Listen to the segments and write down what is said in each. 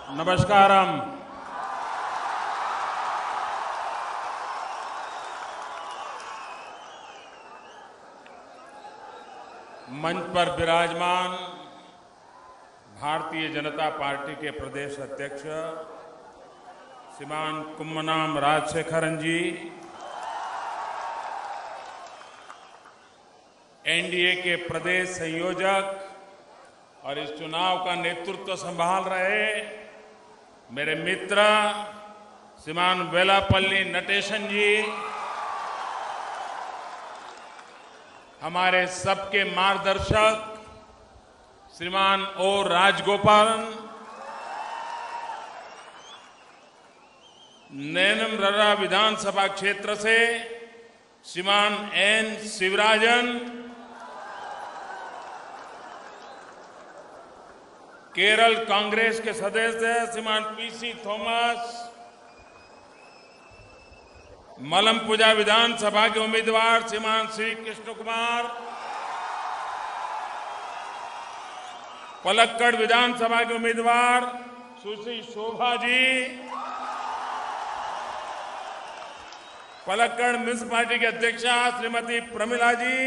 नमस्कारम। मंच पर विराजमान भारतीय जनता पार्टी के प्रदेश अध्यक्ष श्रीमान कुम्मनम राजशेखरन जी, एनडीए के प्रदेश संयोजक और इस चुनाव का नेतृत्व संभाल रहे मेरे मित्र श्रीमान वेलापल्ली नटेशन जी, हमारे सबके मार्गदर्शक श्रीमान ओ राजगोपालन, नेनमररा विधानसभा क्षेत्र से श्रीमान एन शिवराजन, केरल कांग्रेस के सदस्य श्रीमान पीसी थॉमस, मलमपुजा विधानसभा के उम्मीदवार श्रीमान श्री कृष्ण कुमार, पलक्कड़ विधानसभा के उम्मीदवार सुश्री शोभा जी, पलक्कड़ म्युनिसिपैलिटी के अध्यक्षा श्रीमती प्रमिला जी,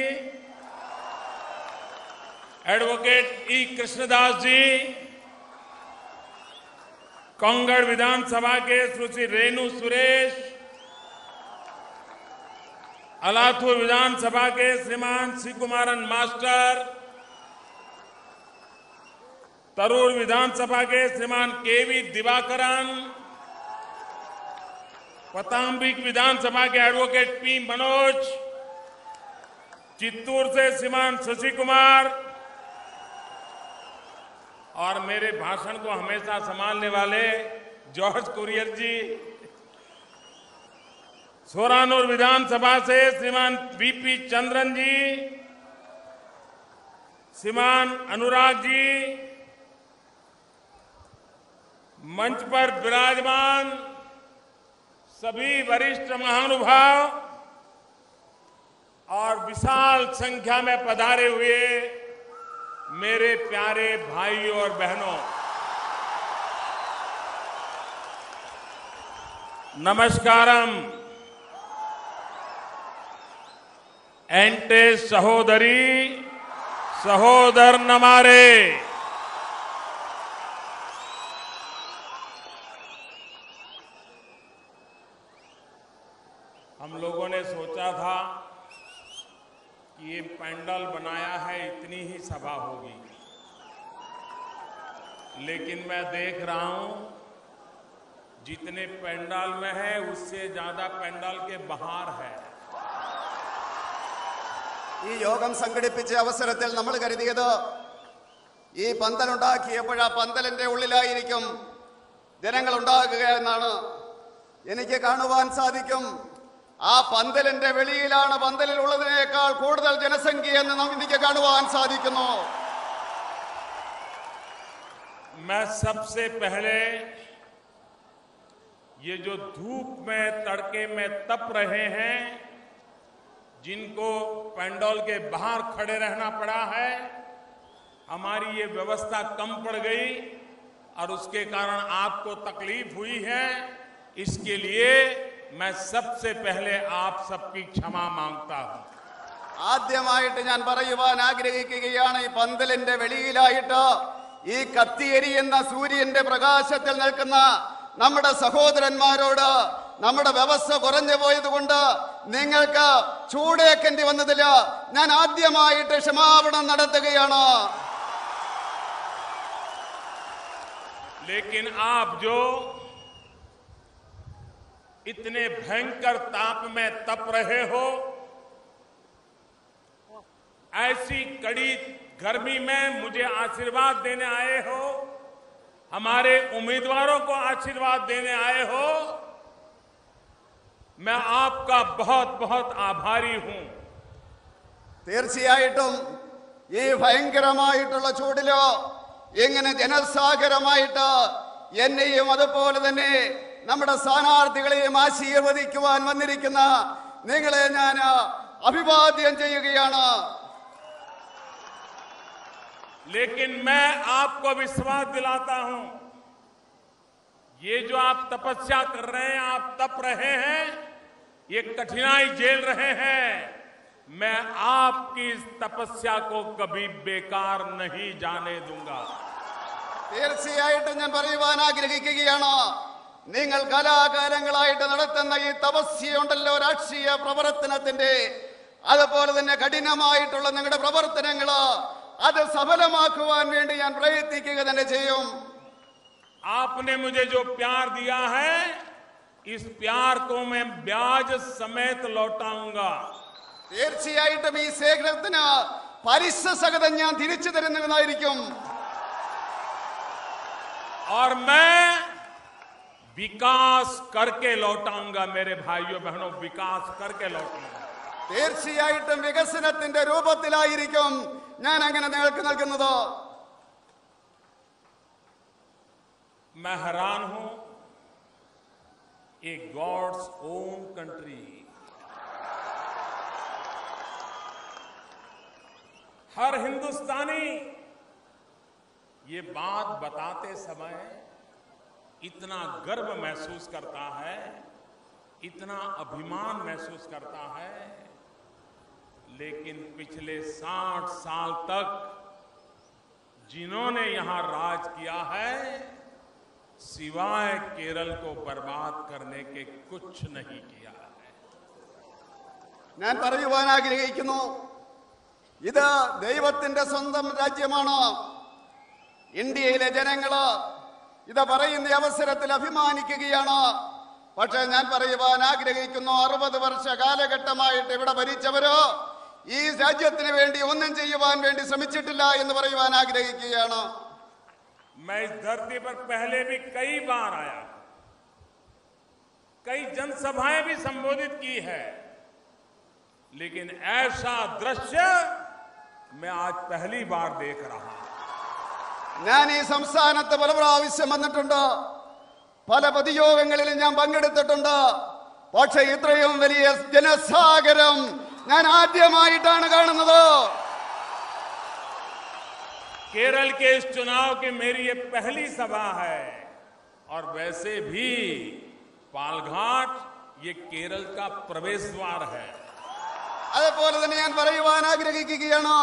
एडवोकेट ई कृष्णदास जी, कांगड़ विधानसभा के सुश्री रेणु सुरेश, अलाथूर विधानसभा के श्रीमान श्री कुमारन मास्टर, तरूर विधानसभा के श्रीमान केवी दिवाकरन, पतांबिक विधानसभा के एडवोकेट पी मनोज, चित्तूर से श्रीमान शशि कुमार और मेरे भाषण को हमेशा संभालने वाले जॉर्ज कुरियर जी, सोरानूर विधानसभा से श्रीमान बीपी चंद्रन जी, श्रीमान अनुराग जी, मंच पर विराजमान सभी वरिष्ठ महानुभाव और विशाल संख्या में पधारे हुए मेरे प्यारे भाइयों और बहनों, नमस्कारम। एंटे सहोदरी सहोदर नमारे। हम लोगों ने सोचा था कि ये पंडाल बनाया है, इतनी ही सभा होगी, लेकिन मैं देख रहा हूं जितने पंडाल में है उससे ज्यादा पंडाल के बाहर है। ഈ യോഗം സംഘടിപ്പിച്ച അവസരത്തിൽ നമ്മൾ കരുതിയത് ഈ പന്തൽ ഉണ്ടാക്കിയപ്പോൾ ആ പന്തലിന്റെ ഉള്ളിലായിരിക്കും ജനങ്ങൾ ഉണ്ടാകുക എന്നാണ്. എനിക്ക് കാണുവാൻ സാധിക്കും ആ പന്തലിന്റെ വെളിയിലാണ് പന്തലിൽ ഉള്ളതിനേക്കാൾ കൂടുതൽ ജനസംഖ്യ എന്ന് നമുക്ക് കാണുവാൻ സാധിക്കുന്നു. मैं सबसे पहले ये जो धूप में तड़के में तप रहे हैं, जिनको पंडाल के बाहर खड़े रहना पड़ा है, हमारी ये व्यवस्था कम पड़ गई और उसके कारण आपको तकलीफ हुई है, इसके लिए मैं सबसे पहले आप सबकी क्षमा मांगता हूं. ആദ്യമായിട്ട് ഞാൻ പറയുവാൻ ആഗ്രഹിക്കുകയാണ്, ഈ പന്തലിന്റെ വെളിയിലായിട്ട് ഈ കത്തിയെരിയുന്ന സൂര്യന്റെ പ്രകാശത്തിൽ നിൽക്കുന്ന നമ്മുടെ സഹോദരന്മാരോട് നമ്മുടെ വ്യവസ്ഥ കുറഞ്ഞു പോയതുകൊണ്ട് നിങ്ങൾക്ക് ചൂടേക്കേണ്ടി വന്നതിൽ ഞാൻ ആദ്യമായിട്ട് ക്ഷമാപണം നടത്തുകയാണ്. लेकिन आप जो इतने भयंकर ताप में तप रहे हो, ऐसी कड़ी गर्मी में मुझे आशीर्वाद देने आए हो, हमारे उम्मीदवारों को आशीर्वाद देने आए हो, मैं आपका बहुत बहुत आभारी हूं. തീർച്ചയായിട്ടും ഈ ഭയങ്കരമായിട്ടുള്ള ചൂടിലോ എങ്ങനെ ജനസാഗരമായിട്ട് എന്നെയും അതുപോലെ തന്നെ നമ്മുടെ സ്ഥാനാർത്ഥികളെയും ആശീർവദിക്കുവാൻ വന്നിരിക്കുന്ന നിങ്ങളെ ഞാൻ अभिवादन ചെയ്യുകയാണ്। लेकिन मैं आपको विश्वास दिलाता हूं ये जो आप तपस्या कर रहे हैं, आप तप रहे हैं, ये कठिनाई झेल रहे हैं, मैं आपकी इस तपस्या को कभी बेकार नहीं जाने दूंगा। തീർച്ചയായിട്ടും ഞാൻ പറയുവാൻ ആഗ്രഹിക്കുകയാണ്, നിങ്ങൾ കലാകാലങ്ങളായിട്ട് നടത്തുന്ന ഈ തപസ്യയുണ്ടല്ലോ, രാഷ്ട്രീയ പ്രവർത്തനത്തിന്റെ, അതുപോലെ തന്നെ കഠിനമായിട്ടുള്ള നിങ്ങളുടെ പ്രവർത്തനങ്ങള് അത് സഫലമാക്കുവാൻ വേണ്ടി ഞാൻ പ്രയത്നിക്കുക തന്നെ ചെയ്യും. आपने मुझे जो प्यार दिया है, इस प्यार को मैं ब्याज समेत लौटाऊंगा. തീർച്ചയായിട്ടും ഈ സേവനത്തിന് പലിശ സഹിതം ഞാൻ തിരിച്ചു തരുന്നതായിരിക്കും. और मैं विकास करके लौटाऊंगा. मेरे भाइयों बहनों, विकास करके लौटाऊंगा. തീർച്ചയായിട്ടും വികസനത്തിന്റെ രൂപത്തിലായിരിക്കും ഞാൻ അങ്ങനെ നിങ്ങൾക്ക് നൽകുന്നത്. मैं हैरान हूं, एक गॉड्स ओन कंट्री, हर हिंदुस्तानी ये बात बताते समय इतना गर्व महसूस करता है, इतना अभिमान महसूस करता है, लेकिन पिछले 60 साल तक जिन्होंने यहां राज किया है, सिवाय केरल को बर्बाद करने के कुछ नहीं किया है. ഞാൻ പറയുവാൻ ആഗ്രഹിക്കുന്നു, ഇത് ദൈവത്തിന്റെ സ്വന്തം രാജ്യമാണ്. ഇന്ത്യയിലെ ജനങ്ങള് ഇത് പറയുന്ന അവസരത്തിൽ അഭിമാനിക്കുകയാണ്. പക്ഷെ ഞാൻ പറയുവാൻ ആഗ്രഹിക്കുന്നു, 60 വർഷ കാലഘട്ടമായിട്ട് ഇവിടെ ഭരിച്ചവരോ ഈ രാജ്യത്തിന് വേണ്ടി ഒന്നും ചെയ്യുവാൻ വേണ്ടി ശ്രമിച്ചിട്ടില്ല എന്ന് പറയുവാൻ ആഗ്രഹിക്കുകയാണ്. मैं इस धरती पर पहले भी कई बार आया, कई जनसभाएं भी संबोधित की है, लेकिन ऐसा दृश्य मैं आज पहली बार देख रहा हूं. ഞാൻ ഈ സംസ്ഥാനത്ത് പല പ്രാവശ്യം വന്നിട്ടുണ്ട്, പല പൊതുയോഗങ്ങളിലും ഞാൻ പങ്കെടുത്തിട്ടുണ്ട്. പക്ഷെ ഇത്രയും വലിയ ജനസാഗരം ഞാൻ ആദ്യമായിട്ടാണ് കാണുന്നത്. केरल के इस चुनाव की मेरी ये पहली सभा है, और वैसे भी पालघाट ये केरल का प्रवेश द्वार है. അതുപോലെ തന്നെ ഞാൻ പറയുവാൻ ആഗ്രഹിക്കുകയാണ്,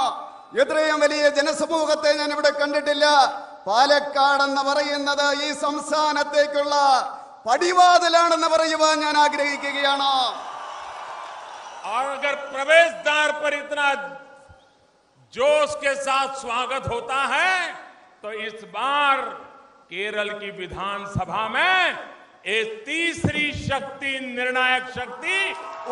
ഇത്രയും വലിയ ജനസമൂഹത്തെ ഞാൻ ഇവിടെ കണ്ടിട്ടില്ല. പാലക്കാട് എന്ന് പറയുന്നത് ഈ സംസ്ഥാനത്തേക്കുള്ള പടിവാതിലാണെന്ന് പറയുവാൻ ഞാൻ ആഗ്രഹിക്കുകയാണ്. और अगर प्रवेश द्वार पर इतना जोश के साथ स्वागत होता है, तो इस बार केरल की विधानसभा में एक तीसरी शक्ति, निर्णायक शक्ति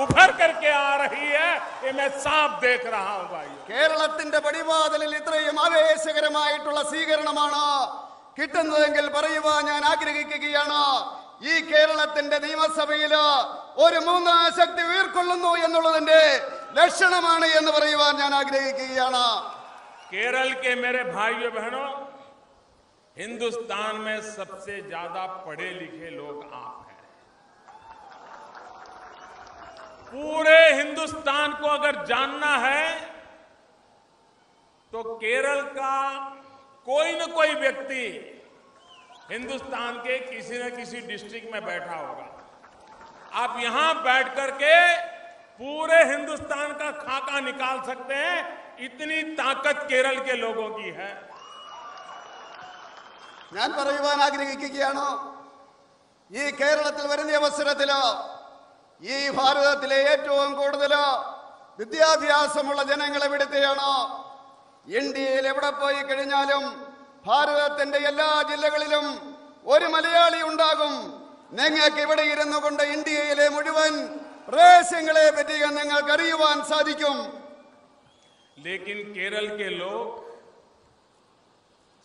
उभर करके आ रही है. ये मैं साफ देख रहा हूं भाई. കേരളത്തിന്റെ പടിവാതിലിൽ ഇത്രയും ആവേശകരമായിട്ടുള്ള സ്വീകരണമാണ് കിട്ടുന്നതെങ്കിൽ പറയുവാൻ ഞാൻ ആഗ്രഹിക്കുകയാണ്, ഈ കേരളത്തിന്റെ നിയമസഭയില് ഒരു മൂന്നാം ശക്തി ഉയർക്കൊള്ളുന്നു എന്നുള്ളതിന്റെ ലക്ഷണമാണ് എന്ന് പറയുവാൻ ഞാൻ ആഗ്രഹിക്കുകയാണ്. केरल के मेरे भाइयों बहनों, हिंदुस्तान में सबसे ज्यादा पढ़े लिखे लोग आप हैं. पूरे हिंदुस्तान को अगर जानना है तो केरल का कोई न कोई व्यक्ति हिंदुस्तान के किसी न किसी डिस्ट्रिक्ट में बैठा होगा. आप यहां बैठ करके पूरे हिंदुस्तान का खाका निकाल सकते हैं. इतनी ताकत केरल के लोगों की है. ഞാൻ പറയുവാൻ ആഗ്രഹിക്കുകയാണ്, ഈ കേരളത്തിൽ വരുന്ന അവസരത്തില് ഈ ഭാരതത്തിലെ ഏറ്റവും കൂടുതൽ വിദ്യാഭ്യാസമുള്ള ജനങ്ങൾ എവിടുത്തെയാണ്. ഇന്ത്യയിൽ എവിടെ പോയി കഴിഞ്ഞാലും ഭാരതത്തിന്റെ എല്ലാ ജില്ലകളിലും ഒരു മലയാളി ഉണ്ടാകും. നിങ്ങൾക്ക് ഇവിടെ ഇരുന്നു കൊണ്ട് ഇന്ത്യയിലെ മുഴുവൻ പ്രദേശങ്ങളെ പറ്റി നിങ്ങൾക്ക് അറിയുവാൻ സാധിക്കും. लेकिन केरल के लोग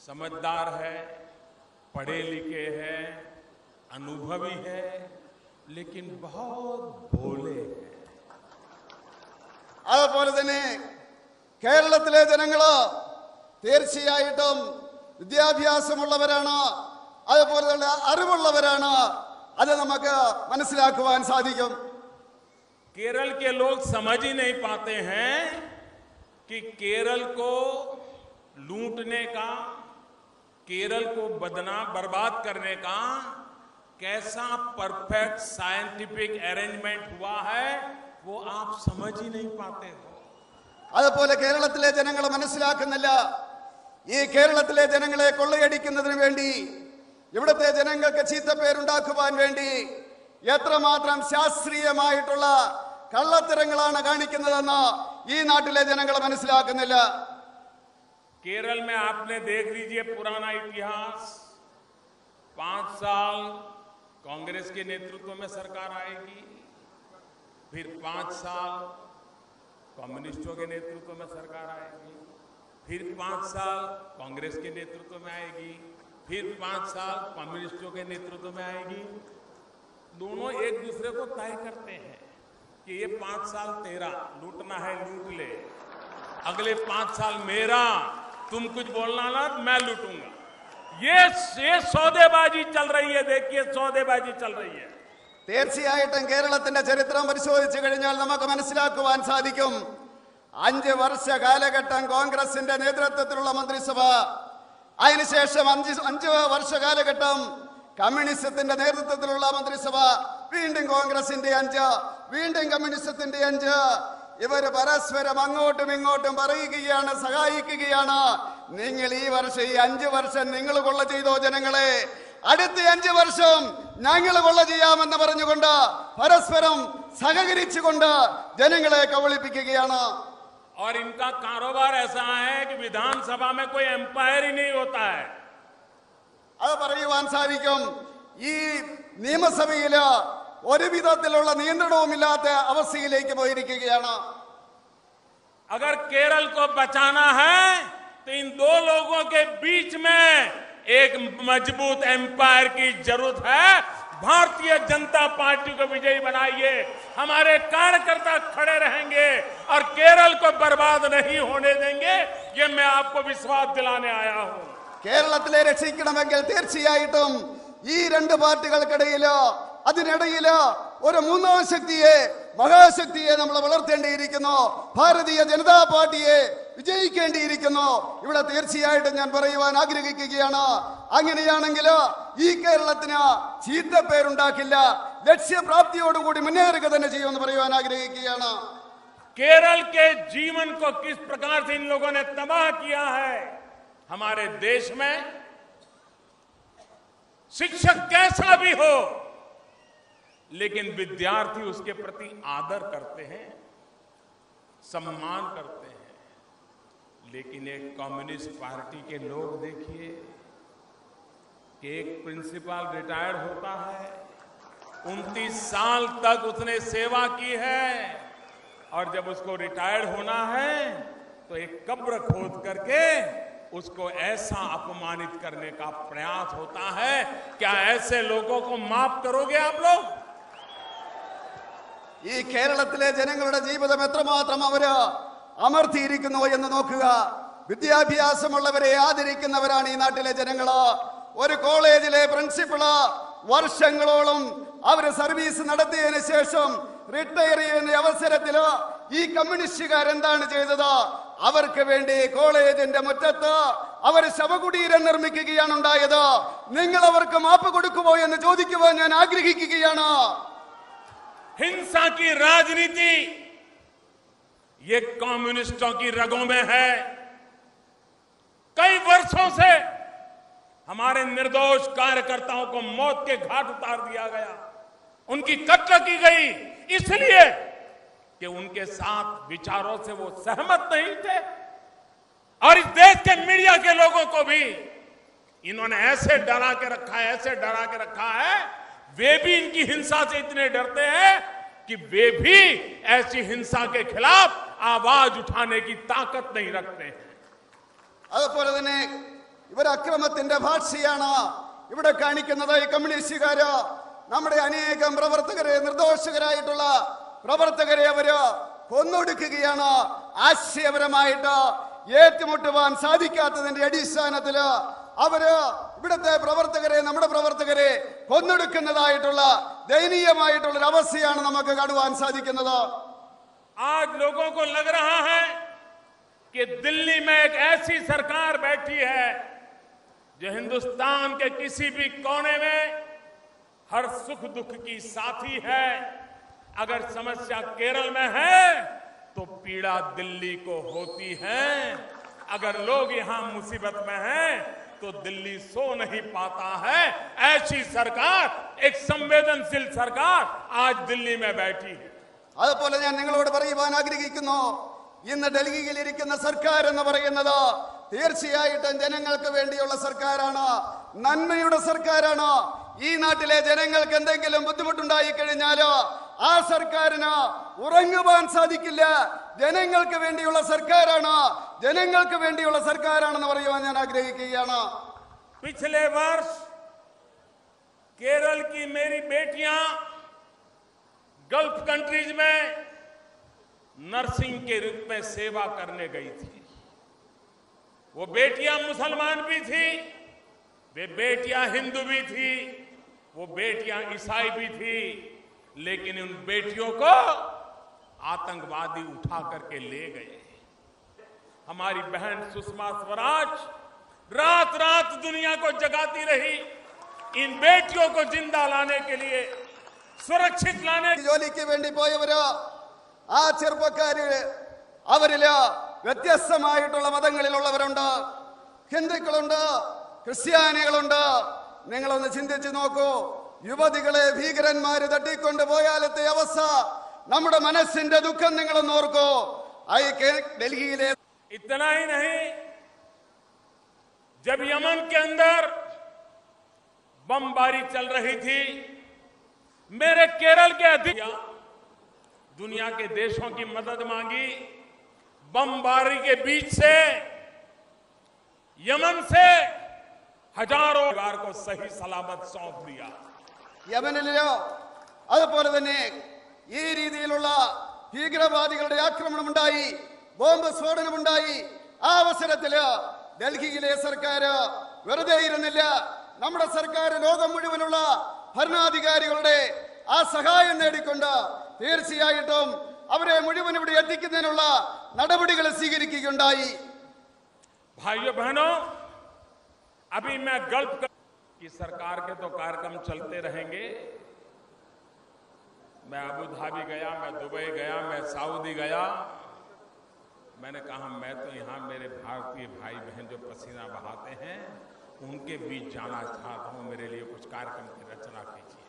समझदार है, पढ़े लिखे हैं, अनुभवी है, लेकिन बहुत भोले हैं. അതുപോലെ തന്നെ കേരളത്തിലെ ജനങ്ങള് തീർച്ചയായിട്ടും വിദ്യാഭ്യാസമുള്ളവരാണ്, അതുപോലെ തന്നെ അറിവുള്ളവരാണ്. അത് നമുക്ക് മനസ്സിലാക്കുവാൻ സാധിക്കും. केरल के लोग समझ ही नहीं पाते हैं कि केरल को लूटने का, केरल को बर्बाद करने का कैसा परफेक्ट साइंटिफिक अरेंजमेंट हुआ है वो आप समझ ही नहीं पाते हो. അതുപോലെ കേരളത്തിലെ ജനങ്ങൾ മനസ്സിലാക്കുന്നില്ല. ഈ കേരളത്തിലെ ജനങ്ങളെ കൊള്ളയടിക്കുന്നതിന് വേണ്ടി, ഇവിടുത്തെ ജനങ്ങൾക്ക് ചീത്തപ്പേരുണ്ടാക്കുവാൻ വേണ്ടി എത്രമാത്രം ശാസ്ത്രീയമായിട്ടുള്ള കള്ളത്തരങ്ങളാണ് കാണിക്കുന്നതെന്ന് ഈ നാട്ടിലെ ജനങ്ങൾ മനസ്സിലാക്കുന്നില്ല. केरल में आपने देख लीजिए पुराना इतिहास. 5 साल कांग्रेस के नेतृत्व में सरकार आएगी, फिर 5 साल कम्युनिस्टों के नेतृत्व में सरकार आएगी, फिर 5 साल कांग्रेस के नेतृत्व में आएगी, फिर 5 साल कम्युनिस्टों के नेतृत्व में आएगी. दोनों एक दूसरे को तय करते हैं कि ये 5 साल तेरा, लूटना है लूट ले, अगले 5 साल मेरा, तुम कुछ बोलना ना मैं लूटूंगा. ये सौदेबाजी चल रही है. देखिए सौदेबाजी चल रही है. തീർച്ചയായിട്ടും കേരളത്തിന്റെ ചരിത്രം പരിശോധിച്ചു കഴിഞ്ഞാൽ നമുക്ക് മനസ്സിലാക്കുവാൻ സാധിക്കും. 5 വർഷ കാലഘട്ടം കോൺഗ്രസിന്റെ നേതൃത്വത്തിലുള്ള മന്ത്രിസഭ, അതിനുശേഷം 5 വർഷ കാലഘട്ടം കമ്മ്യൂണിസത്തിന്റെ നേതൃത്വത്തിലുള്ള മന്ത്രിസഭ, വീണ്ടും കോൺഗ്രസിന്റെ 5, വീണ്ടും കമ്മ്യൂണിസത്തിന്റെ 5. ഇവര് പരസ്പരം അങ്ങോട്ടും ഇങ്ങോട്ടും പറയുകയാണ്, സഹായിക്കുകയാണ്. നിങ്ങൾ ഈ വർഷം, ഈ 5 വർഷം നിങ്ങൾ കൊള്ള ചെയ്തോ ജനങ്ങളെ, അടുത്ത 5 വർഷം ഞങ്ങൾ കൊള്ള ചെയ്യാമെന്ന് പറഞ്ഞുകൊണ്ട് പരസ്പരം സഹകരിച്ചുകൊണ്ട് ജനങ്ങളെ കബളിപ്പിക്കുകയാണ്. और इनका कारोबार ऐसा है कि विधानसभा में कोई एम्पायर ही नहीं होता है. അത് പറയുവാൻ സാധിക്കും. ഈ നിയമസഭയില് ഒരു വിധത്തിലുള്ള നിയന്ത്രണവുമില്ലാത്ത അവസ്ഥയിലേക്ക് പോയിരിക്കുകയാണ്. अगर केरल को बचाना है तो इन 2 लोगों के बीच में एक मजबूत एम्पायर की जरूरत है. भारतीय जनता पार्टी को विजयी बनाइए, हमारे कार्यकर्ता खड़े रहेंगे और केरल को बर्बाद नहीं होने देंगे. ये मैं आपको विश्वास दिलाने आया हूं. കേരളത്തിലെ രക്ഷിക്കണമെങ്കിൽ തീർച്ചയായിട്ടും ഈ 2 പാർട്ടികൾക്കിടയില്, അതിനിടയില് ഒരു 3ാം ശക്തിയെ, മഹാശക്തിയെ നമ്മൾ വളർത്തേണ്ടിയിരിക്കുന്നു. ഭാരതീയ ജനതാ പാർട്ടിയെ വിജയിക്കേണ്ടിയിരിക്കുന്നു. ഇവിടെ തീർച്ചയായിട്ടും ഞാൻ പറയുവാൻ ആഗ്രഹിക്കുകയാണ്. അങ്ങനെയാണെങ്കിൽ ഈ കേരളത്തിന് ചീത്തപ്പേരുണ്ടാക്കില്ല, ലക്ഷ്യപ്രാപ്തിയോടുകൂടി മുന്നേറുക തന്നെ ചെയ്യുമെന്ന് പറയുവാൻ ആഗ്രഹിക്കുകയാണ്. केरल के जीवन को किस प्रकार से इन लोगों ने तबाह किया है. हमारे देश में शिक्षक कैसा भी हो, लेकिन विद्यार्थी उसके प्रति आदर करते हैं, सम्मान करते हैं. लेकिन एक कम्युनिस्ट पार्टी के लोग देखिए कि एक प्रिंसिपल रिटायर्ड होता है, 29 साल तक उसने सेवा की है, और जब उसको रिटायर्ड होना है तो एक कब्र खोद करके उसको ऐसा अपमानित करने का प्रयास होता है. क्या ऐसे लोगों को माफ करोगे आप लोग? ഈ കേരളത്തിലെ ജനങ്ങളുടെ ജീവിതം എത്രമാത്രം അവര് അമർത്തിയിരിക്കുന്നു എന്ന് നോക്കുക. വിദ്യാഭ്യാസമുള്ളവരെ ആദരിക്കുന്നവരാണ് ഈ നാട്ടിലെ ജനങ്ങള്. ഒരു കോളേജിലെ പ്രിൻസിപ്പള് വർഷങ്ങളോളം അവര് സർവീസ് നടത്തിയതിനു ശേഷം റിട്ടയർ ചെയ്യുന്ന അവസരത്തില് ഈ കമ്മ്യൂണിസ്റ്റുകാരെന്താണ് ചെയ്തത്? അവർക്ക് വേണ്ടി കോളേജിന്റെ മുറ്റത്ത് അവർ ശവകുടീരം നിർമ്മിക്കുകയാണ് ഉണ്ടായത്. നിങ്ങൾ അവർക്ക് മാപ്പ് കൊടുക്കുമോ എന്ന് ചോദിക്കുവാൻ ഞാൻ ആഗ്രഹിക്കുകയാണ്. हिंसा की राजनीति ये कम्युनिस्टों की रगों में है. कई वर्षों से हमारे निर्दोष कार्यकर्ताओं को मौत के घाट उतार दिया गया, उनकी कत्ल की गई, इसलिए कि उनके साथ विचारों से वो सहमत नहीं थे. और इस देश के मीडिया के लोगों को भी इन्होंने ऐसे डरा के रखा है, ऐसे डरा के रखा है. वे भी इनकी हिंसा से इतने डरते हैं कि वे भी ऐसी हिंसा के खिलाफ आवाज उठाने की ताकत नहीं रखते हैं. അതുപോലെ തന്നെ ഇവർ അക്രമത്തിന്റെ ഭാഷയാണ് ഇവിടെ കാണിക്കുന്നത്. ഈ കമ്മ്യൂണിസ്റ്റുകാര് നമ്മുടെ അനേകം പ്രവർത്തകരെ, നിർദോഷകരായിട്ടുള്ള പ്രവർത്തകരെ അവര് കൊന്നൊടുക്കുകയാണ്. ആശയപരമായിട്ട് ഏറ്റുമുട്ടുവാൻ സാധിക്കാത്തതിന്റെ അടിസ്ഥാനത്തില് അവര് ഇവിടുത്തെ പ്രവർത്തകരെ, നമ്മുടെ പ്രവർത്തകരെ കൊന്നൊടുക്കുന്നതായിട്ടുള്ള ദയനീയമായിട്ടുള്ള ഒരു അവസ്ഥയാണ് നമുക്ക് കാണുവാൻ സാധിക്കുന്നത്. आज लोगों को लग रहा है कि दिल्ली में एक ऐसी सरकार बैठी है जो हिंदुस्तान के किसी भी कोने में हर सुख दुख की साथी है। अगर समस्या केरल में है तो पीड़ा दिल्ली को होती है। अगर लोग यहां मुसीबत में हैं तो दिल्ली सो नहीं पाता है। ऐसी सरकार, एक संवेदनशील सरकार आज दिल्ली में बैठी है। അതുപോലെ ഞാൻ നിങ്ങളോട് പറയുവാൻ ആഗ്രഹിക്കുന്നു, ഇന്ന് ഡൽഹിയിൽ ഇരിക്കുന്ന സർക്കാർ എന്ന് പറയുന്നത് തീർച്ചയായിട്ടും ജനങ്ങൾക്ക് വേണ്ടിയുള്ള സർക്കാരാണ്, നന്മയുടെ സർക്കാരാണ്. ഈ നാട്ടിലെ ജനങ്ങൾക്ക് എന്തെങ്കിലും ബുദ്ധിമുട്ടുണ്ടായി കഴിഞ്ഞാൽ ആ സർക്കാരിന് ഉറങ്ങുവാൻ സാധിക്കില്ല. ജനങ്ങൾക്ക് വേണ്ടിയുള്ള സർക്കാരാണ്, ജനങ്ങൾക്ക് വേണ്ടിയുള്ള സർക്കാരാണെന്ന് പറയുവാൻ ഞാൻ ആഗ്രഹിക്കുകയാണ്. पिछले वर्ष केरल की मेरी बेटियां गल्फ कंट्रीज में नर्सिंग के रूप में सेवा करने गई थी। वो बेटियां मुसलमान भी थी, वे बेटियां हिंदू भी थी, वो बेटियां ईसाई भी थी, लेकिन उन बेटियों को आतंकवादी उठा करके ले गए। हमारी बहन सुषमा स्वराज रात रात दुनिया को जगाती रही इन बेटियों को जिंदा लाने के लिए, सुरक्षित लाने। ജോലിക്ക് വേണ്ടി പോയവര്, ആ ചെറുപ്പക്കാര്, അവരില് വ്യത്യസ്തമായിട്ടുള്ള മതങ്ങളിലുള്ളവരുണ്ട്, ഹിന്ദുക്കളുണ്ട്, ക്രിസ്ത്യാനികളുണ്ട്. നിങ്ങളൊന്ന് ചിന്തിച്ചു നോക്കൂ, യുവതികളെ ഭീകരന്മാര് തട്ടിക്കൊണ്ട് പോയാലത്തെ അവസ്ഥ, നമ്മുടെ മനസ്സിന്റെ ദുഃഖം നിങ്ങളൊന്ന് ഓർക്കൂ. ഡൽഹിയിലെ इतना ही नहीं, जब यमन के अंदर बमबारी चल रही थी, मेरे केरल के अधिकारी दुनिया के देशों की मदद मांगी। बमबारी के बीच से यमन से हजारों परिवार को सही सलामत सौंप दिया। യമനിലോ അതുപോലെ തന്നെ ഈ രീതിയിലുള്ള ഭീകരവാദികളുടെ ആക്രമണമുണ്ടായി, ബോംബ് സ്ഫോടനമുണ്ടായി. ആ അവസരത്തില് ഡൽഹിയിലെ സർക്കാർ വെറുതെ ഇരുന്നില്ല. നമ്മുടെ സർക്കാർ ലോകം മുഴുവനുള്ള ഭരണാധികാരികളുടെ ആ സഹായം നേടിക്കൊണ്ട് തീർച്ചയായിട്ടും അവരെ മുഴുവൻ ഇവിടെ എത്തിക്കുന്നതിനുള്ള നടപടികൾ സ്വീകരിക്കുകയുണ്ടായി. भाइयों बहनों, अभी मैं गल्फ की सरकार के तो कार्यक्रम चलते रहेंगे। मैं अबू धाबी गया, मैं दुबई गया, मैं सऊदी गया। मैंने कहा मैं तो यहाँ मेरे भारतीय भाई बहन जो पसीना बहाते हैं उनके बीच जाना चाहता हूँ, मेरे लिए कुछ कार्यक्रम की रचना कीजिए।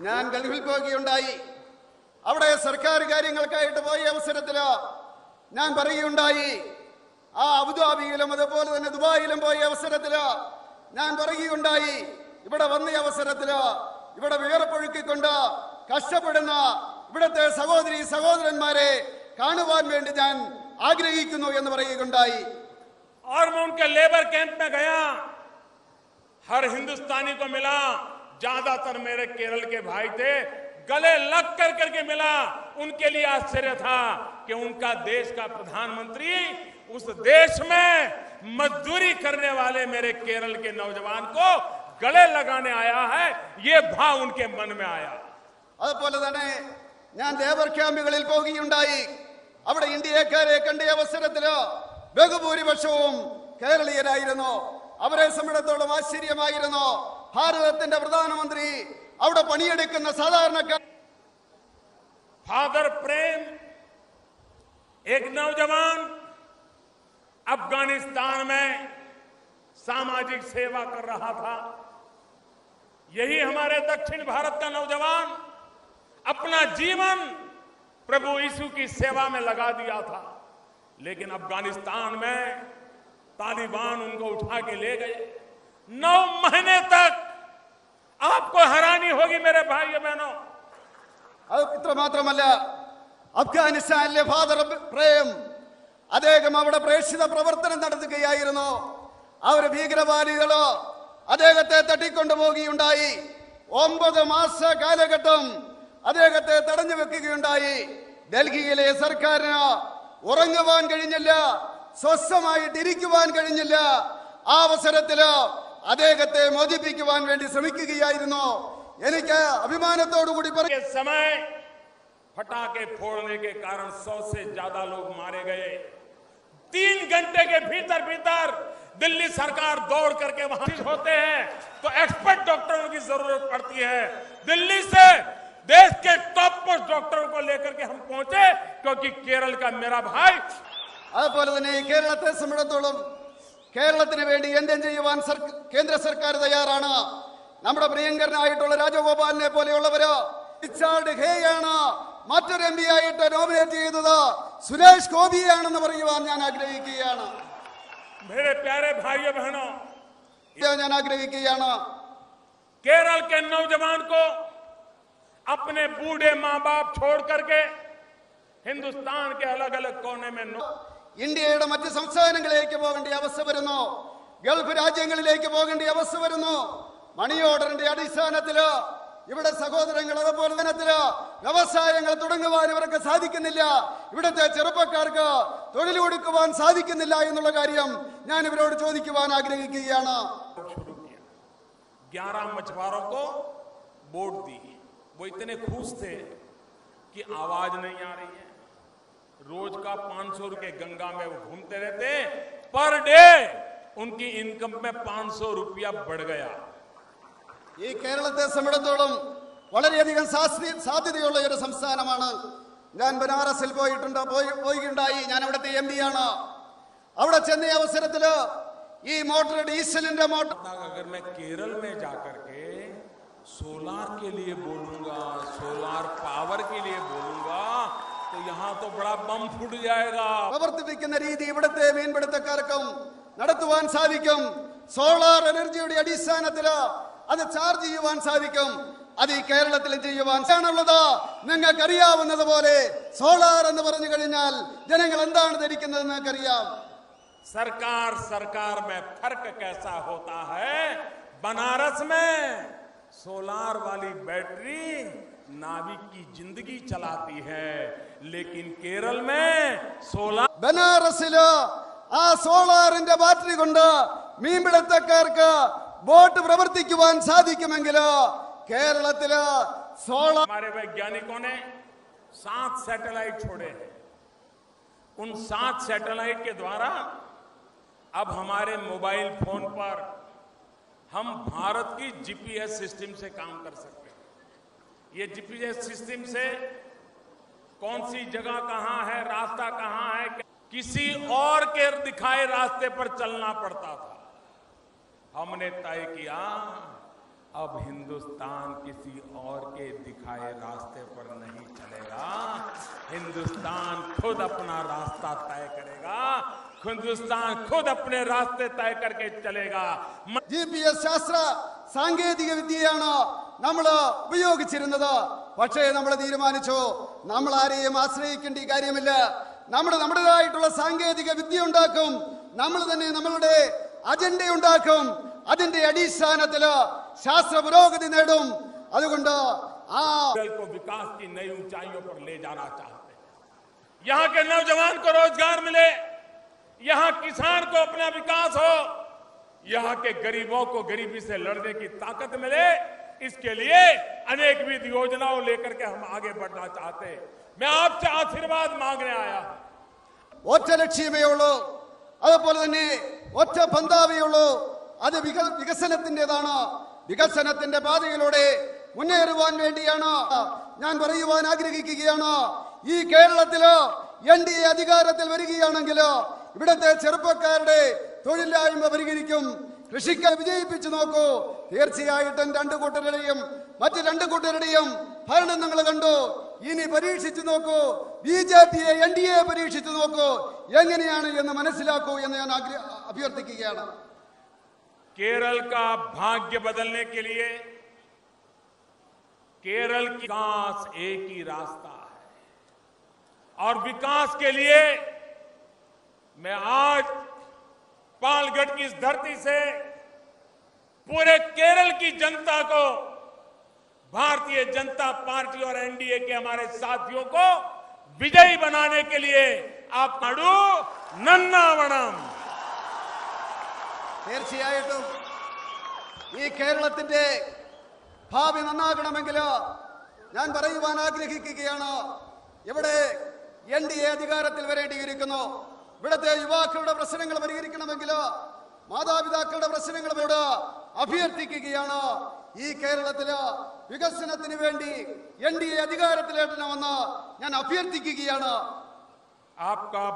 ഞാൻ ഗൾഫിൽ പോവുകയുണ്ടായി. അവിടെ സർക്കാർ കാര്യങ്ങൾക്കായിട്ട് പോയ അവസരത്തില് ഞാൻ പറയുകയുണ്ടായി. ആ അബുദാബിയിലും അതുപോലെ തന്നെ ദുബായിലും പോയ അവസരത്തില് ഞാൻ പറയുകയുണ്ടായി, ഇവിടെ വന്ന അവസരത്തില് ഇവിടെ വിയർപ്പൊഴുക്കിക്കൊണ്ട് കഷ്ടപ്പെടുന്ന ഇവിടുത്തെ സഹോദരി സഹോദരന്മാരെ കാണുവാൻ വേണ്ടി ഞാൻ ആഗ്രഹിക്കുന്നു എന്ന് പറയുകയുണ്ടായി. और मैं उनके लेबर कैंप में गया, हर हिंदुस्तानी को मिला, ज्यादातर मेरे केरल के भाई थे, गले लग करके मिला। उनके लिए आश्चर्य था कि उनका देश का प्रधानमंत्री उस देश में मजदूरी करने वाले मेरे केरल के नौजवान को गले लगाने आया है। ये भाव उनके मन में आया। അതുപോലെ തന്നെ ഞാൻ ലേബർ ക്യാമ്പുകളിൽ പോവുകയുണ്ടായി. അവിടെ ഇന്ത്യക്കാരെ കണ്ട അവസരത്തില് ബഹുഭൂരിപക്ഷവും കേരളീയരായിരുന്നു. അവരെ സംബന്ധിച്ചിടത്തോളം ആശ്ചര്യമായിരുന്നു. ഭാരതത്തിന്റെ പ്രധാനമന്ത്രി അവിടെ പണിയെടുക്കുന്ന സാധാരണക്കാർ. फादर प्रेम एक नौजवान अफगानिस्तान में सामाजिक सेवा कर रहा था। यही हमारे दक्षिण भारत का नौजवान अपना जीवन प्रभु यीशु की सेवा में लगा दिया था, लेकिन अफगानिस्तान में तालिबान उनको उठा के ले गए। 9 महीने तक आपको हैरानी होगी मेरे भाइयों बहनों। അത് ഇത്രമാത്രമല്ല, അഫ്ഗാനിസ്ഥാനിലെ ഫാദർ പ്രേം അദ്ദേഹം അവിടെ പ്രേക്ഷിത പ്രവർത്തനം നടത്തുകയായിരുന്നു. അവർ ഭീകരവാദികളോ അദ്ദേഹത്തെ തട്ടിക്കൊണ്ടുപോവുകയുണ്ടായി. 9 മാസ കാലഘട്ടം അദ്ദേഹത്തെ തടഞ്ഞു വെക്കുകയുണ്ടായി. ഡൽഹിയിലെ സർക്കാരിന് ഉറങ്ങുവാൻ കഴിഞ്ഞില്ല, സ്വസ്ഥമായിട്ട് ഇരിക്കുവാൻ കഴിഞ്ഞില്ല. ആ അവസരത്തില് അദ്ദേഹത്തെ മോചിപ്പിക്കുവാൻ വേണ്ടി ശ്രമിക്കുകയായിരുന്നു. എനിക്ക് അഭിമാനത്തോടു കൂടി के समय फटाके फोड़ने के कारण 100 से ज्यादा लोग मारे गए। 3 घंटे के भीतर भीतर दिल्ली सरकार दौड़ करके वहां होते हैं तो एक्सपर्ट डॉक्टरों की जरूरत पड़ती है। दिल्ली से देश के टॉप मोस्ट डॉक्टरों को लेकर के हम पहुंचे क्योंकि केरल का मेरा भाई। അതുപോലെ തന്നെ കേരളത്തെ സംബന്ധിച്ചിടത്തോളം കേരളത്തിന് വേണ്ടി എന്തും ചെയ്യുവാൻ കേന്ദ്ര സർക്കാർ തയ്യാറാണ്. നമ്മുടെ പ്രിയങ്കരനായിട്ടുള്ള രാജഗോപാലിനെ പോലെയുള്ളവര് റിച്ചാർഡ് ഹേയാണ് മറ്റൊരു എംപി ആയിട്ട് നോമിനേറ്റ് ചെയ്തത് സുരേഷ് ഗോപിയാണെന്ന് പറയുവാൻ ഞാൻ ആഗ്രഹിക്കുകയാണ്. मेरे प्यारे भाइयों बहनों, ഞാൻ ആഗ്രഹിക്കുകയാണ് केरल के नौजवान को अपने बूढ़े माँ बाप छोड़ करके हिंदुस्तान के अलग अलग कोने में ഇന്ത്യയുടെ മറ്റ് സംസ്ഥാനങ്ങളിലേക്ക് പോകേണ്ട അവസ്ഥ വരുന്നു, ഗൾഫ് രാജ്യങ്ങളിലേക്ക് പോകേണ്ട അവസ്ഥ വരുന്നു. മണി ഓർഡറിന്റെ അടിസ്ഥാനത്തില് ഇവിടെ സഹോദരങ്ങൾ അതുപോലെ തന്നെ വ്യവസായങ്ങൾ തുടങ്ങുവാൻ ഇവർക്ക് സാധിക്കുന്നില്ല. ഇവിടുത്തെ ചെറുപ്പക്കാർക്ക് തൊഴിൽ കൊടുക്കുവാൻ സാധിക്കുന്നില്ല എന്നുള്ള കാര്യം ഞാൻ ഇവരോട് ചോദിക്കുവാൻ ആഗ്രഹിക്കുകയാണ്. 11 मछुआरों को वोट दी, वो इतने खुश थे कि आवाज नहीं आ रही है। रोज का 500 रुपये गंगा में वो घूमते रहते, पर डे उनकी इनकम में 500 रुपया बढ़ गया। ഈ കേരളത്തെ സംബന്ധിച്ചിടത്തോളം വളരെയധികം സാധ്യതയുള്ള ഒരു സംസ്ഥാനമാണ്. ഞാൻ ബനാറസിൽ പോയിട്ടുണ്ടായി. ഞാൻ അവിടുത്തെ എംപി ആണ്. അവിടെ ചെന്ന അവസരത്തില് ഈ മോട്ടോർ ഡീസലിന്റെ മോട്ടോർ अगर मैं केरल में जाकर के सोलार के लिए बोलूंगा, सोलार पावर के लिए बोलूंगा तो यहाँ तो बड़ा बम फूट जाएगा. പ്രവർത്തിപ്പിക്കുന്ന രീതി ഇവിടുത്തെ മീൻപിടുത്തക്കാർക്കും നടത്തുവാൻ സാധിക്കും. സോളാർ എനർജിയുടെ അടിസ്ഥാനത്തില് അത് ചാർജ് ചെയ്യുവാൻ സാധിക്കും. അത് ഈ കേരളത്തിൽ ചെയ്യുവാനുള്ളത്. നിങ്ങൾക്ക് അറിയാവുന്നതുപോലെ സോളാർ എന്ന് പറഞ്ഞു കഴിഞ്ഞാൽ ജനങ്ങൾ എന്താണ് ധരിക്കുന്നത് നിങ്ങൾക്കറിയാം. सरकार में फर्क कैसा होता है. बनारस में सोलार वाली बैटरी नाविक की जिंदगी चलाती है, लेकिन केरल में सोलार ബനാറസില് ആ സോളാറിന്റെ ബാറ്ററി കൊണ്ട് മീൻപിടുത്തക്കാർക്ക് ബോട്ട് പ്രവർത്തിക്കുവാൻ സാധിക്കുമെങ്കിലോ കേരളത്തില് സോളാർ. हमारे वैज्ञानिकों ने 7 सैटेलाइट छोड़े हैं. उन 7 सैटेलाइट के द्वारा अब हमारे मोबाइल फोन पर हम भारत की जीपीएस सिस्टम से काम कर सकते हैं. ये जीपीएस सिस्टम से कौन सी जगह कहां है, रास्ता कहां है, किसी और के दिखाए रास्ते पर चलना पड़ता था. हमने तय किया अब हिंदुस्तान किसी और के दिखाए रास्ते पर नहीं चलेगा. हिंदुस्तान खुद अपना रास्ता तय करेगा. हिंदुस्तान खुद अपने रास्ते तय करके चलेगा. GPS ശാസ്ത്ര സാങ്കേതിക വിദ്യയാണ് നമ്മൾ ഉപയോഗിച്ചിരുന്നത്. പക്ഷേ നമ്മൾ തീരുമാനിച്ചു നമ്മൾ ആരെയും ആശ്രയിക്കേണ്ട കാര്യമില്ല. നമ്മുടേതായിട്ടുള്ള സാങ്കേതിക വിദ്യ ഉണ്ടാക്കും. നമ്മൾ തന്നെ നമ്മളുടെ അജണ്ട ഉണ്ടാക്കും. അതിന്റെ അടിസ്ഥാനത്തില് ശാസ്ത്ര പുരോഗതി നേടും. അതുകൊണ്ട് ആ को विकास की नई ऊंचाइयों पर ले जाना चाहते हैं. यहाँ के नौजवान को रोजगार मिले, यहाँ किसान को अपना विकास हो, यहाँ के गरीबों को गरीबी से लड़ने की ताकत मिले. इसके लिए अनेकविध योजनाओं लेकर के हम आगे बढ़ना चाहते हैं. मैं आपसे आशीर्वाद मांगने आया. ഒറ്റ ലക്ഷ്യമേ ഉള്ളൂ, അതുപോലെ തന്നെ ഒറ്റ പന്താവേ ഉള്ളൂ. അത് വികസനത്തിൻ്റെതാണ്. വികസനത്തിന്റെ പാതയിലൂടെ മുന്നേറുവാൻ വേണ്ടിയാണ് ഞാൻ പറയുവാൻ ആഗ്രഹിക്കുകയാണ്. ഈ കേരളത്തില് NDA അധികാരത്തിൽ വരികയാണെങ്കിൽ ഇവിടുത്തെ ചെറുപ്പക്കാരുടെ തൊഴിലില്ലായ്മ പരിഹരിക്കും. കൃഷിക്കാരെ വിജയിപ്പിച്ചു നോക്കൂ. തീർച്ചയായിട്ടും മറ്റു രണ്ടു കൂട്ടരുടെയും ഭരണം നിങ്ങൾ കണ്ടു. ഇനി പരീക്ഷിച്ചു നോക്കൂ. BJPയെ NDA പരീക്ഷിച്ചു നോക്കൂ. എങ്ങനെയാണ് എന്ന് മനസ്സിലാക്കൂ എന്ന് ഞാൻ അഭ്യർത്ഥിക്കുകയാണ്. केरल का भाग्य बदलने के लिए केरल की विकास एक ही रास्ता है. और विकास के लिए मैं आज पालगढ़ की इस धरती से पूरे केरल की जनता को, भारतीय जनता पार्टी और NDA के हमारे साथियों को विजयी बनाने के लिए आप नाडू नन्नावणम. തീർച്ചയായിട്ടും ഈ കേരളത്തിന്റെ ഭാവി നന്നാകണമെങ്കിൽ ഞാൻ പറയുവാൻ ആഗ്രഹിക്കുകയാണ്. ഇവിടെ NDA അധികാരത്തിൽ വരേണ്ടിയിരിക്കുന്നു. ഇവിടുത്തെ യുവാക്കളുടെ പ്രശ്നങ്ങൾ പരിഹരിക്കണമെങ്കിൽ മാതാപിതാക്കളുടെ പ്രശ്നങ്ങളോട് അഭ്യർത്ഥിക്കുകയാണ്. ഈ കേരളത്തില് വികസനത്തിന് വേണ്ടി NDA അധികാരത്തിലേറ്റണമെന്ന് ഞാൻ അഭ്യർത്ഥിക്കുകയാണ്.